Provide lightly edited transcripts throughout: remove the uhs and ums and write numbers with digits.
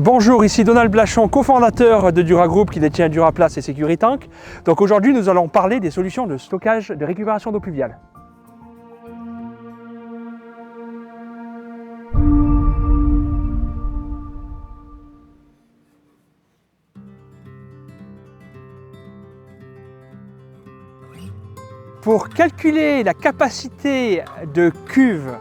Bonjour, ici Donald Blachon, cofondateur de Dura Group qui détient Duraplace et Securitank. Donc aujourd'hui, nous allons parler des solutions de stockage de récupération d'eau pluviale. Pour calculer la capacité de cuve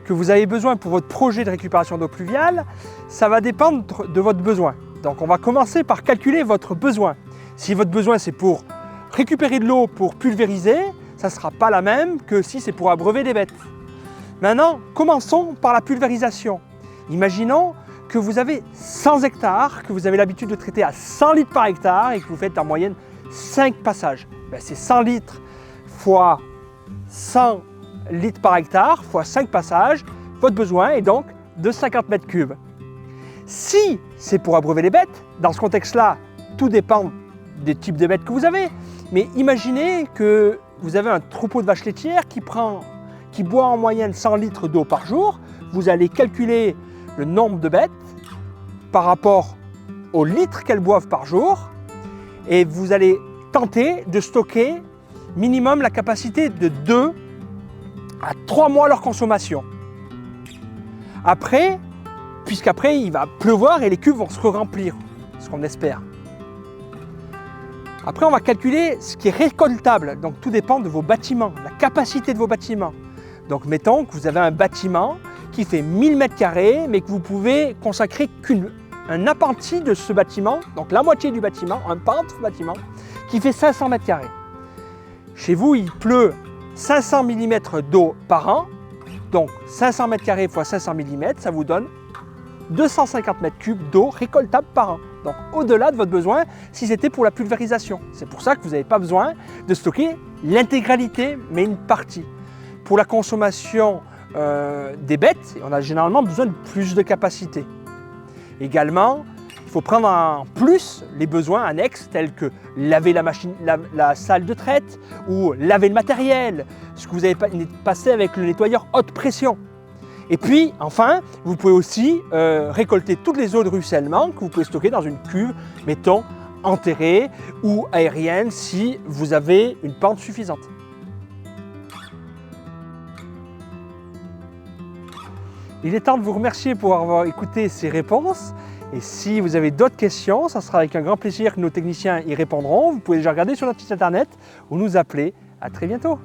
que vous avez besoin pour votre projet de récupération d'eau pluviale, ça va dépendre de votre besoin. Donc on va commencer par calculer votre besoin. Si votre besoin c'est pour récupérer de l'eau pour pulvériser, ça ne sera pas la même que si c'est pour abreuver des bêtes. Maintenant, commençons par la pulvérisation. Imaginons que vous avez 100 hectares, que vous avez l'habitude de traiter à 100 litres par hectare et que vous faites en moyenne 5 passages. C'est 100 litres fois 100 litres par hectare fois 5 passages, votre besoin est donc de 50 mètres cubes. Si c'est pour abreuver les bêtes, dans ce contexte-là, tout dépend des types de bêtes que vous avez, mais imaginez que vous avez un troupeau de vaches laitières qui boit en moyenne 100 litres d'eau par jour, vous allez calculer le nombre de bêtes par rapport aux litres qu'elles boivent par jour et vous allez tenter de stocker minimum la capacité de 2 à 3 mois leur consommation. Après, puisqu'après il va pleuvoir et les cuves vont se remplir, ce qu'on espère. Après on va calculer ce qui est récoltable, donc tout dépend de vos bâtiments, la capacité de vos bâtiments. Donc mettons que vous avez un bâtiment qui fait 1000 m², mais que vous pouvez consacrer qu'un appentis de ce bâtiment, donc la moitié du bâtiment, un pan de ce bâtiment, qui fait 500 m². Chez vous, il pleut 500 mm d'eau par an, donc 500 m² fois 500 mm, ça vous donne 250 m³ d'eau récoltable par an. Donc au-delà de votre besoin, si c'était pour la pulvérisation. C'est pour ça que vous n'avez pas besoin de stocker l'intégralité, mais une partie. Pour la consommation des bêtes, on a généralement besoin de plus de capacité. Également, il faut prendre en plus les besoins annexes tels que laver la salle de traite ou laver le matériel, ce que vous avez passé avec le nettoyeur haute pression. Et puis enfin, vous pouvez aussi récolter toutes les eaux de ruissellement que vous pouvez stocker dans une cuve, mettons enterrée ou aérienne si vous avez une pente suffisante. Il est temps de vous remercier pour avoir écouté ces réponses. Et si vous avez d'autres questions, ça sera avec un grand plaisir que nos techniciens y répondront. Vous pouvez déjà regarder sur notre site internet ou nous appeler. À très bientôt.